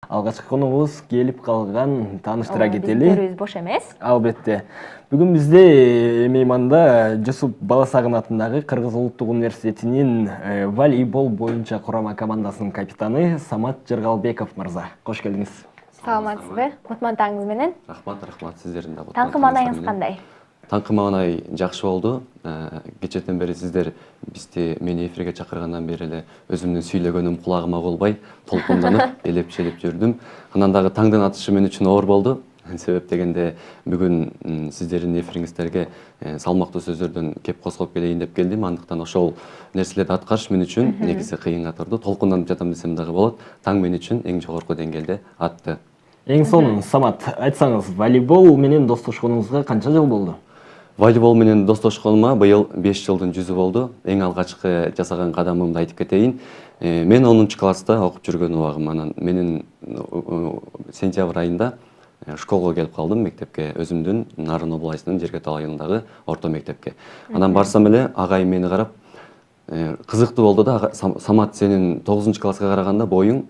Алгачкы конугубуз келип калган, тааныштыра кетели. Биздин бош эмес. Албетте. Бүгүн бизде мейманда Жусуп Баласагын атындагы Кыргыз Улуттук университетинин волейбол боюнча курама командасынын капитаны Самат Жыргалбеков мырза. Кош келиңиз. Саламатсызбы? Кутман таңыңыз менен. Рахмат сиздердин да. Таңкы маанайыңыз кандай? Таңкы маанай жакшы болду. Кечээден бери сиздер бизди мени эфирге чакыргандан бери эле өзүмдүн сүйлөгөнүм кулагыма кулбай, толкунданып, элеп-челеп жүрдүм. Анан дагы таңдын атышы мен үчүн оор болду. Себеп дегенде бүгүн сиздердин эфириңиздерге салмактуу сөздөрдөн кеп козгоп келейин деп келдим. Андыктан ошол нерселерди аткарыш мен үчүн негизи кыйынга турду. Толкунданып жатам десем дагы болот. Таң мен үчүн эң жогорку деңгээлде атты. Эң сонун, Самат, айтсаңыз, волейбол менен достошконуңузга канча жыл болду? Волейбол менен достошконума быйыл 5 жылдын жүзү болду. Эң алгачкы жасаган кадамымды айтып кетейин. Мен 10 класста окуп жүргөн убагым, анан менин сентябрь айында школго келип калдым, мектепке, өзүмдүн Нарын областынын Жергетал айылындагы орто мектепке. Анан барсам эле агайым мени карап, кызыктуу болду да, Самат, сенин 9 класска караганда боюң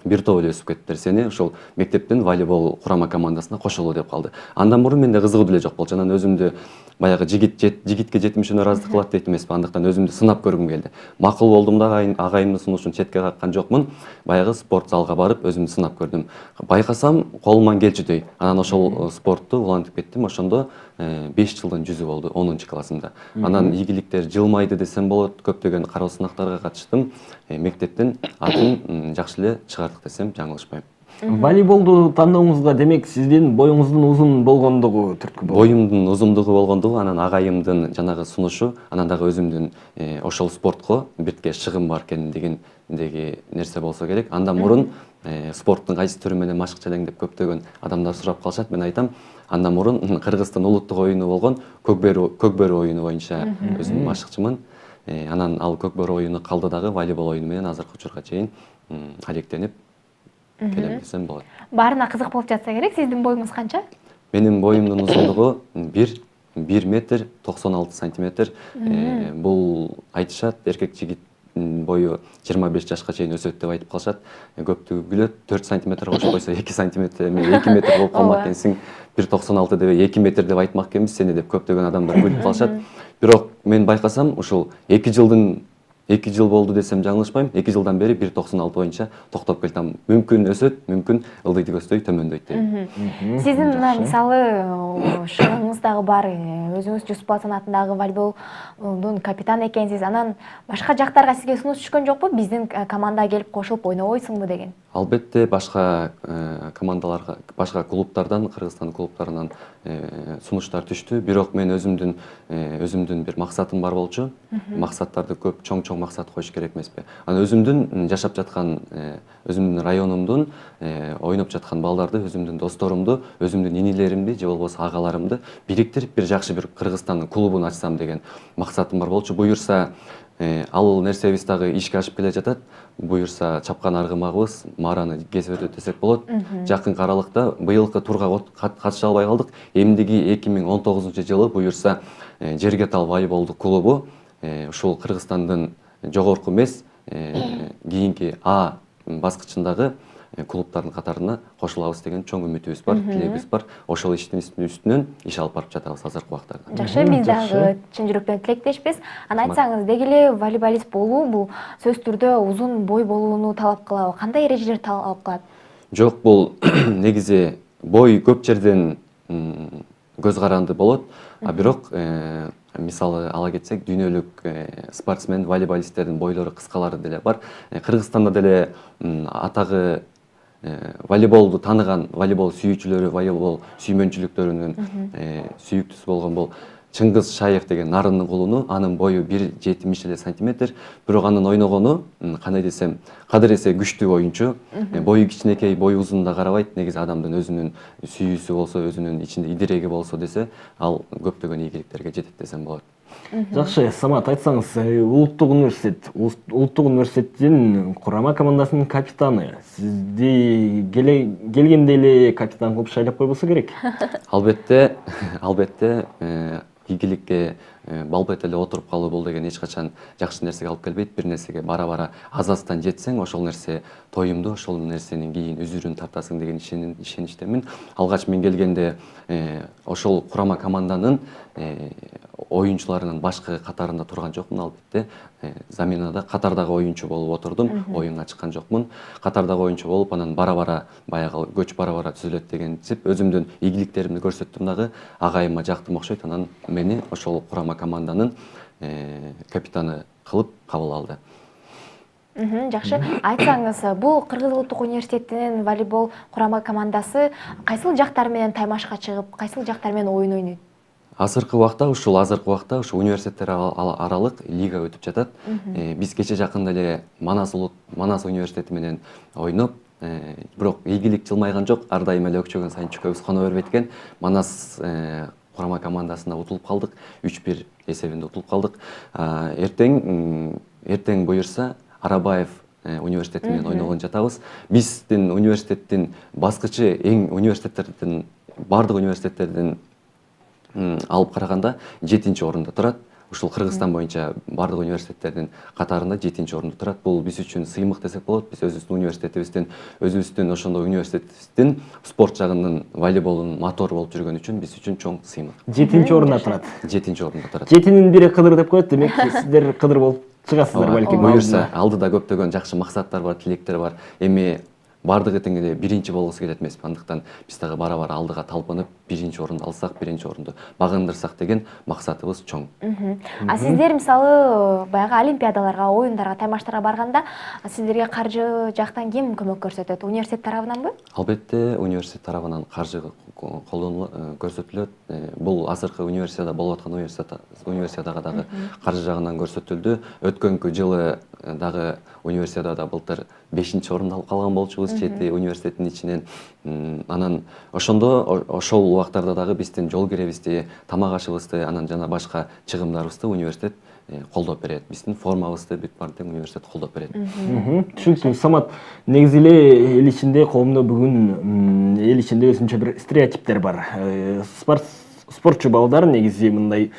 бир топ эле өсүп кеттиптир, сени ошол мектептин волейбол курама командасына кошолу деп калды. Андан мурун менде кызыгуу деле жок болчу. Анан өзүмдү баягы жигитке жетимишин ыраазы кылат дейт эмеспи, андыктан өзүмдү сынап көргүм келди. Макул болдум да, агайымдын сунушун четке каккан жокмун. Баягы спорт залга барып өзүмдү сынап көрдүм. Байкасам колуман келчүдөй. Анан ошол спортту улантып кеттим. Ошондо 5 жылдын жүзү болду 10 классымда. Анан ийгиликтер жылмайды десем болот. Көптөгөн кароо сынактарга катыштым. Мектептин атын жакшы эле чыгардык десем жаңылышпайм. Волейболду тандооңузга демек сиздин боюңуздун узун болгондугу түрткү болду. Боюмдун узундугу болгондугу, анан агайымдын жанагы сунушу, анан дагы өзүмдүн ошол спортко биртке шыгым бар экендигиндеги нерсе болсо керек. Андан мурун спорттун кайсы түрү менен машыкча элең деп көптөгөн адамдар сурап калышат. Мен айтам, андан мурун Кыргыздын улуттук оюну болгон көкбөрү оюну боюнча өзүм машыкчымын. Анан ал көкбөрү оюну калды дагы волейбол оюну менен азыркы учурга чейин алектенип келем десем болот. Баарына кызык болуп жатса керек. Сиздин боюңуз канча? Менин боюмдун узундугу 1 метр 96 сантиметр. Бул айтышат, эркек жигит бою 25 жашка чейин өсөт деп айтып калышат. Көптүгү күлөт, 4 сантиметр кошуп койсо 2 сантиметр, 2 метр болуп калмак экенсиң. 1,96 деп 2 метр деп айтмак экенбиз сени деп көптөгөн адамдар күлүп калышат. Бирок мен байкасам ушул 2 жыл болду десем жаңылышпайм. 2 жылдан бери 1,96 боюнча токтоп келатам. Мүмкүн өсөт, мүмкүн ылдыйдык өстөй төмөндөйт дейм. Сиздин мисалы шыгымыңыз дагы бар. Өзүңүз Жусуп Баласан атындагы волейболдун капитаны экенсиз. Анан башка жактарга сизге сунуш түшкөн жокпу? Биздин командага келип кошулуп ойнобойсуңбу деген? Албетте башка командаларга, башка клубтардан, Кыргызстан клубтарынан сунуштар түштү. Бирок мен өзүмдүн бир максатым бар болчу. Максаттарды көп чоң максат коюш керек эмеспи. Анан өзүмдүн жашап жаткан, өзүмдүн районумдун ойноп жаткан балдарды, өзүмдүн досторумду, өзүмдүн инилеримди же болбосо агаларымды бириктирип бир жакшы бир Кыргызстандын клубун ачсам деген максатым бар болчу. Буюрса ал нерсебиз дагы ишке ашып келе жатат. Буюрса чапкан аргымагыбыз маараны кесип өтөт десек болот. Жакынкы аралыкта быйылкы турга катыша албай калдык. Эмдиги 2019-жылы буюрса Жергетал волейболдук клубу ушул Кыргызстандын жогорку эмес, кийинки А баскычындагы клубтардын катарына кошулабыз деген чоң үмүтүбүз бар, тилегибиз бар. Ошол иштин үстүнөн иш алып барып жатабыз азыркы убактарда. Жакшы, биз дагы чын жүрөктөн тилектешпиз. Анан айтсаңыз, деги эле волейболист болуу бул сөзсүз түрдө узун бой болууну талап кылабы? Кандай эрежелер талап кылат? Жок, бул негизи бой көп жерден көз каранды болот. А бирок мисалы ала кетсек, дүйнөлүк спортсмен, волейболисттердин бойлору кыскалары деле бар. Кыргызстанда деле атагы волейболду тааныган волейбол сүйүүчүлөрү, волейбол сүймөнчүлүктөрүнүн сүйүктүүсү болгон бул Чыңгыз Шаев деген Нарындын кулуну, анын бою 1,70 эле сантиметр. Бирок анын ойногону, кандай десем, кадыр эсе күчтүү оюнчу. Бою кичинекей, бою узунда карабайт. Негизи адамдын өзүнүн сүйүүсү болсо, өзүнүн ичинде идиреги болсо десе, ал көптөгөн ийгиликтерге жетет десем болот. Жакшы, Самат, айтсаңыз, Улуттук университеттин курама командасынын капитаны. Сизди келгенде эле капитан кылып шайлап койбосо керек? Албетте, ийгиликке балбет эле отуруп калуу бул деген эч качан жакшы нерсеге алып келбейт. Бир нерсеге бара азастан жетсең, ошол нерсе тоюмдуу, ошол нерсенин кийин үзүрүн тартасың деген ишеничтемин. Алгач мен келгенде ошол курама команданын оюнчуларынын башкы катарында турган жокмун, албетте. Заменада катардагы оюнчу болуп отурдум, оюнга чыккан жокмун. Катардагы оюнчу болуп, анан бара баягы көч бара түзүлөт дегенсип өзүмдүн ийгиликтеримди көрсөттүм дагы. Агайыма жактым окшойт, анан мени ошол курама команданын капитаны кылып кабыл алды. Жакшы. Айтсаңыз, бул Кыргыз Улуттук университетинин волейбол курама командасы кайсыл жактар менен таймашка чыгып, кайсыл жактар менен оюн ойнойт? Азыркы убакта ушул университеттер аралык лига өтүп жатат. Биз кече жакында эле Манас университети менен ойноп, бирок ийгилик жылмайган жок. Ар дайым эле өкчөгөн сайын чүкөбүз коно бербейт экен. Манас курама командасында утулуп калдык. 3-1 эсебинде утулуп калдык. Эртең буюрса Арабаев университети менен ойногон жатабыз. Биздин университеттин баскычы бардык университеттердин алып караганда 7-орунда турат. Ушул Кыргызстан боюнча бардык университеттердин катарында 7-орунда турат. Бул биз үчүн сыймык десек болот. Биз өзүбүздүн ошондой университетибиздин спорт жагынын волейболдун мотору болуп жүргөн үчүн биз үчүн чоң сыймык. 7-орунда турат. 7-орунда турат. 7-нин бири Кыдыр деп коет, демек сиздер Кыдыр болуп чыгасыздар балким. Буюрса, алдыда көптөгөн жакшы максаттар бар, тилектер бар. Эми бардыгы тең эле биринчи болгусу келет эмес. Андыктан биз дагы бара алдыга талпынып, 1-орунду алсак, 1-орунду багындырсак деген максатыбыз чоң. А сиздер мисалы баягы олимпиадаларга, оюндарга, таймаштарга барганда, сиздерге каржы жактан ким көмөк көрсөтөт? Университет тарабынанбы? Албетте, университет тарабынан каржы көрсөтүлөт. Бул азыркы универсиада болуп аткан универсиадага дагы каржы жагынан көрсөтүлдү. Өткөнкү жылы дагы универсиадада былтыр 5-орунду алып калган болчубуз, 7 университеттин ичинен. Анан ошол убактарда дагы биздин жол киребизди, тамак ашыбызды, анан жана башка чыгымдарыбызды университет колдоп берет. Биздин формабызды бүт баары тең университет колдоп берет. Түшүнүктүү. Самат, негизи эле эл ичинде, коомдо бүгүн эл ичинде өзүнчө бир стереотиптер бар. Спортчу балдар негизи мындай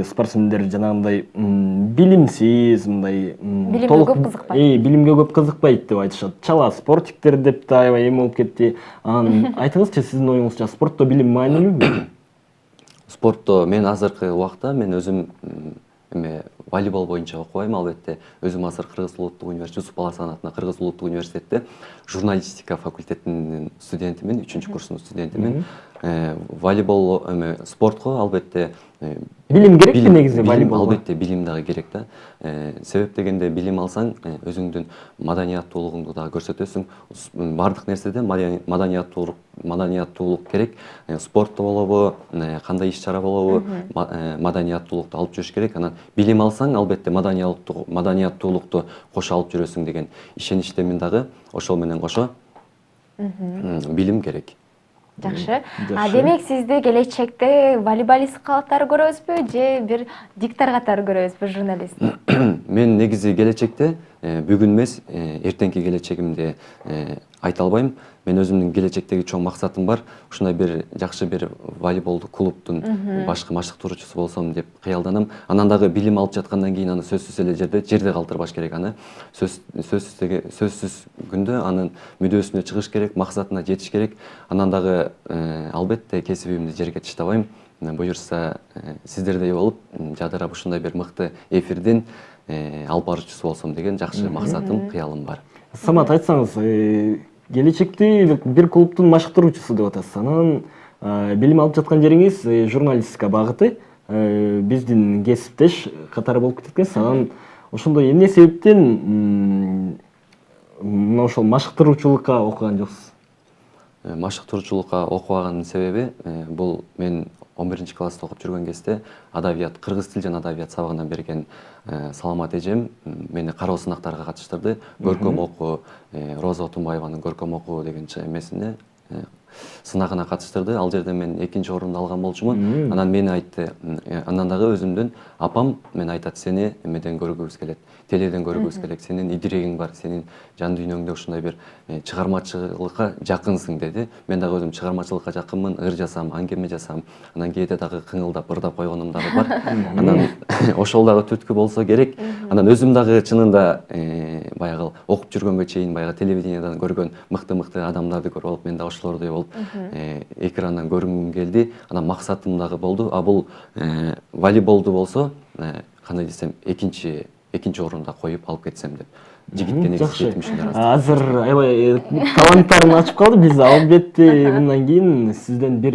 спортсмендер жанагындай билимсиз, мындай билимге көп кызыкпайт. Билимге көп кызыкпайт деп айтышат. Чала спортиктер деп да аябай эме болуп кетти. Анан айтыңызчы, сиздин оюңузча спортто билим маанилүүбү? Спортто мен азыркы убакта мен өзүм волейбол боюнча окубайм, албетте. Өзүм азыр Кыргыз Улуттук университети, Жусуп Бала Сагынатында Кыргыз Улуттук университетте журналистика факультетинин студентимин, 3-курстун студентимин. Волейбол спортко албетте билим керекпи негизи волейболго? Албетте билим дагы керек да. Себеп дегенде билим алсаң, өзүңдүн маданияттуулугуңду дагы көрсөтөсүң. Бардык нерседе маданияттуулук керек. Спортто болобу, кандай иш-чара болобу, маданияттуулукту алып жүрүш керек. Анан билим алсаң, албетте маданияттуулукту кошо алып жүрөсүң деген ишеничтемин дагы. Ошол менен кошо билим керек. Жакшы. Демек сизди келечекте волейболист катары көрөбүзбү же бир диктор катары көрөбүзбү, журналист? Мен негизи келечекте бүгүн эмес, эртеңки келечегимди айта албайм. Мен өзүмдүн келечектеги чоң максатым бар. Ушундай бир жакшы бир волейболдук клубтун башкы машыктыруучусу болсом деп кыялданам. Анан дагы билим алып жаткандан кийин аны сөзсүз эле жерде калтырбаш керек. Аны сөзсүз күндө анын мүдөөсүнө чыгыш керек, максатына жетиш керек. Анан дагы албетте кесибимди жерге таштабайм. Буюрса сиздердей болуп, жадырап ушундай бир мыкты эфирдин алып баруучусу болсом деген жакшы максатым, кыялым бар. Самат, айтсаңыз, келечекте бир клубтун машыктыруучусу деп атасыз. Анан билим алып жаткан жериңиз журналистика багыты, биздин кесиптеш катары болуп кеткенсиз. Анан ошондой эмне себептен ошол машыктыруучулукка окуган жоксуз? Машыктыруучулукка окубаганын себеби бул мен 11-класста окуп жүргөн кезде адабият, кыргыз тил жана адабият сабагынан берген саламат эжем мени кароо сынактарга катыштырды. Көркөм окуу, Роза Отунбаеванын көркөм окуу деген эмесине сынагына катыштырды. Ал жерде мен 2-нчи орунду алган болчумун. Анан мени айтты, андан дагы өзүмдүн апам мен айтат, сени эмеден көргүбүз келет, теледен көргүбүз келет, сенин идирегиң бар, сенин жан дүйнөңдө ушундай бир чыгармачылыкка жакынсың деди. Мен дагы өзүм чыгармачылыкка жакынмын, ыр жасам, аңгеме жасам, анан кээде дагы кыңылдап, ырдап койгонум дагы бар. Анан ошол дагы түрткү болсо керек. Анан өзүм дагы чынында баягы окуп жүргөнгө чейин баягы телевидениедан көргөн мыкты адамдарды көрүп алып, мен дагы ошолордой болуп экрандан көрүнгүм келди. Анан максатым дагы болду. А бул волейболду болсо, кандай десем, экинчи орунда коюп алып кетсем деп. Жигитке негизи жетимишин арасында. Азыр аябай таланттарын ачып калды. Биз албетте мындан кийин сизден бир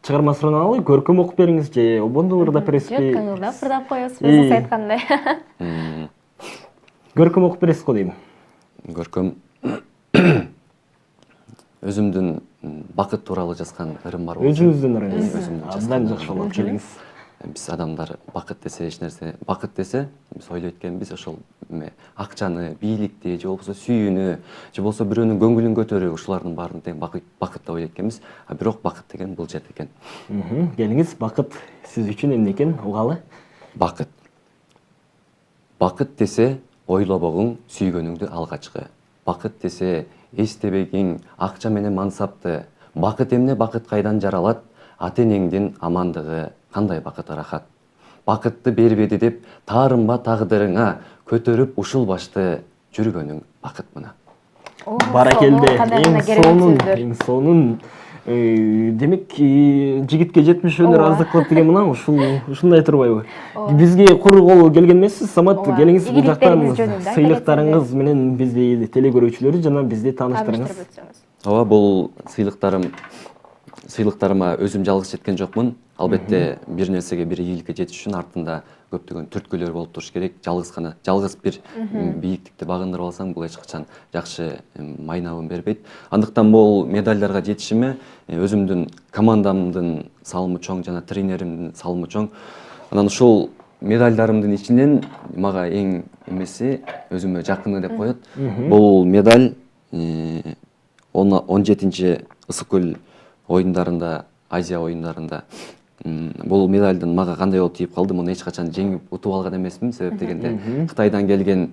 чыгарма сурана алалы, көркөм окуп бериңиз же обондо ырдап бересизби? Жок, кыңылдап ырдап коебуз, өзүңүз айткандай. Көркөм окуп бересиз го дейм. Көркөм өзүмдүн бакыт тууралуу жазган ырым бар болчу. Өзүңүздүн ырыңыз. Өзүмдүн Абдан жакшы болот, келиңиз. Биз адамдар бакыт десе эч нерсе, бакыт десе биз ойлойт экенбиз ошол акчаны, бийликти же болбосо сүйүүнү, же болбосо бирөөнүн көңүлүн көтөрүү, ушулардын баарын тең бакыт деп ойлойт экенбиз. А бирок бакыт деген бул жерде экен. Келиңиз, бакыт сиз үчүн эмне экен, угалы? Бакыт. Бакыт десе ойлобогуң сүйгөнүңдү алгачкы. Бакыт десе эстебегиң акча менен мансапты. Бакыт эмне, бакыт кайдан жаралат? Ата энеңдин амандыгы, кандай бакыт рахат. Бакытты бербеди деп таарынба тагдырыңа, көтөрүп ушул башты жүргөнүң бакыт мына. Баракелде. Эң сонун демек жигитке 70 өнөр аздык кылат деген мына ушундай турбайбы? Бизге кур кол келген эмессиз, Самат, келиңиз бул жактан сыйлыктарыңыз менен бизди телекөрүүчүлөрү жана бизди тааныштырыңыз. Ооба, бул сыйлыктарыма өзүм жалгыз жеткен жокмун. Албетте бир нерсеге, бир ийгиликке жетиш үчүн артында көптөгөн түрткүлөр болуп туруш керек. Жалгыз бир бийиктикти багындырып алсаң, бул эч качан жакшы майнабын бербейт. Андыктан бул медальдарга жетишиме өзүмдүн командамдын салымы чоң жана тренеримдин салымы чоң. Анан ушул медальдарымдын ичинен мага эң эмеси, өзүмө жакыны деп коет. Бул медаль 17-нчи ысык көл оюндарында, Азия оюндарында бул медальдын мага кандай болуп тийип калды, муну эч качан жеңип утуп алган эмесмин. Себеп дегенде Кытайдан келген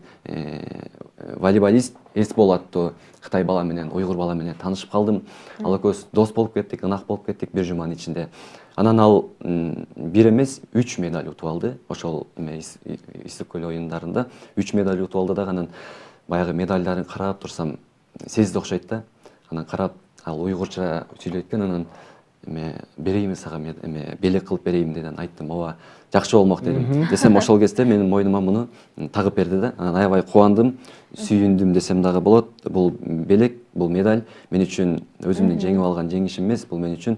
волейболист Эсбол аттуу Кытай бала менен, уйгур бала менен таанышып калдым. Ал экөөбүз дос болуп кеттик, ынак болуп кеттик бир жуманын ичинде. Анан ал бир эмес 3 медаль утуп алды. Ошол ысык көл оюндарында 3 медаль утуп алды дагы. Анан баягы медальдарын карап турсам, сезди окшойт да. Анан карап, ал уйгурча сүйлөйт экен, анан берейинби сага белек кылып берейинби деден айттым. Ооба, жакшы болмок дедим. Десем ошол кезде менин мойнума муну тагып берди да. Анан аябай кубандым, сүйүндүм десем дагы болот. Бул белек, бул медаль мен үчүн өзүмдүн жеңип алган жеңишим эмес, бул мен үчүн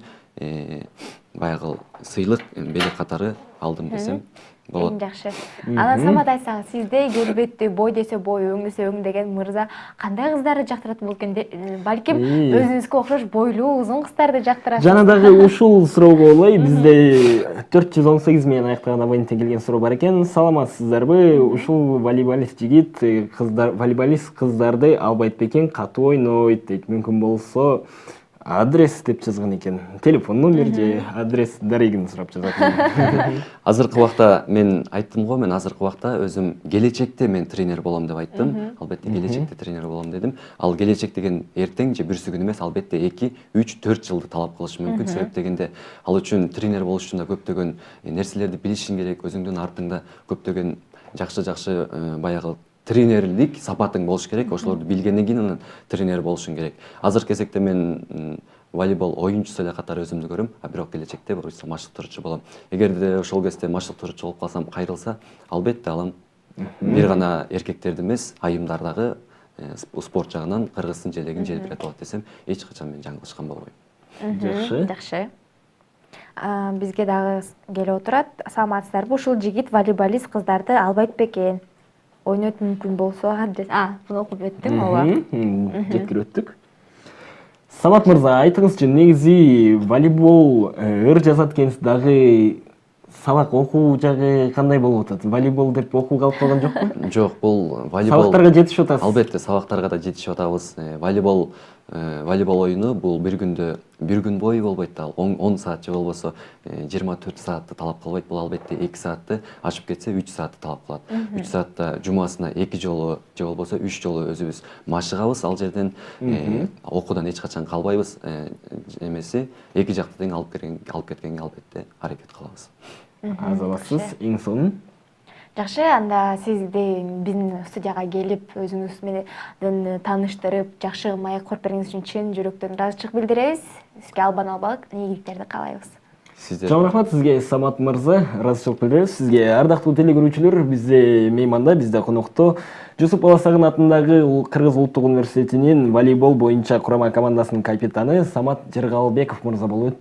баягы сыйлык, белек катары алдым десем болот. Эң жакшы. Анан Самат айтсаңыз, сизде келбеттүү, бой десе бой, өң десе өң деген мырза кандай кыздарды жактырат болкен? Балким өзүңүзгө окшош бойлуу, узун кыздарды жактырасыз. Жана дагы ушул суроого ылай, бизде 418 менен аяктаган абоненттен келген суроо бар экен. Саламатсыздарбы? Ушул волейболист жигит волейболист кыздарды албайт бекен, катуу ойнойт дейт. Мүмкүн болсо адрес деп жазган экен. Телефон номер же адрес дарегин сурап жазат. Азыркы убакта мен айттым го, мен азыркы убакта өзүм келечекте мен тренер болом деп айттым. Албетте келечекте тренер болом дедим. Ал келечек деген эртең же бүрсү күн эмес, албетте 2, 3, 4 жылды талап кылышы мүмкүн. Себеп дегенде ал үчүн тренер болуш үчүн да көптөгөн нерселерди билишиң керек, өзүңдүн артыңда көптөгөн жакшы баягы тренерлик сапатың болуш керек. Ошолорду билгенден кийин анан тренер болушуң керек. Азыркы кезекте мен волейбол оюнчусу эле катары өзүмдү көрөм, а бирок келечекте буюрса машыктыруучу болом. Эгерде ошол кезде машыктыруучу болуп калсам, кайрылса, албетте алам. Бир гана эркектерди эмес, айымдардагы спорт жагынан кыргыздын желегин желбирете алат десем, эч качан мен жаңылышкан болбойм. Жакшы. Бизге дагы келип отурат. Саламатсыздарбы? Ушул жигит волейболист кыздарды албайт бекен? Ойнойт мүмкүн болсо адрес. Буну окуп өттүм, ооба. Жеткирип өттүк. Самат мырза, айтыңызчы, негизи волейбол ыр жазат экенсиз, дагы сабак окуу жагы кандай болуп атат? Волейбол деп окуу калып калган жокпу? Жок, бул волейбол. Сабактарга жетишип атасыз? Албетте, сабактарга да жетишип атабыз. Волейбол волейбол оюну бул бир күн бою болбойт, ал 10 саат же болбосо 24 саатты талап кылбайт. Бул албетте 2 саатты ашып кетсе 3 саатты талап кылат. 3 саатта жумасына 2 жолу же болбосо 3 жолу өзүбүз машыгабыз. Ал жерден окуудан эч качан калбайбыз. Эмеси эки жакты тең алып кеткенге албетте аракет кылабыз. Аз аласыз, эң сонун. Жакшы, анда сизди биздин студияга келип, өзүңүз менен тааныштырып, жакшы маек коюп бергениңиз үчүн чын жүрөктөн ыраазычылык билдиребиз. Сизге албан-албак ийгиликтерди каалайбыз. Сиздер Чоң рахмат сизге, Самат мырза. Ыраазычылык билдиребиз. Сизге ардактуу телекөрүүчүлөр, бизде мейманда, бизде конокто Жусуп Баласагын атындагы Кыргыз улуттук университетинин волейбол боюнча курама командасынын капитаны Самат Жыргалбеков мырза болуп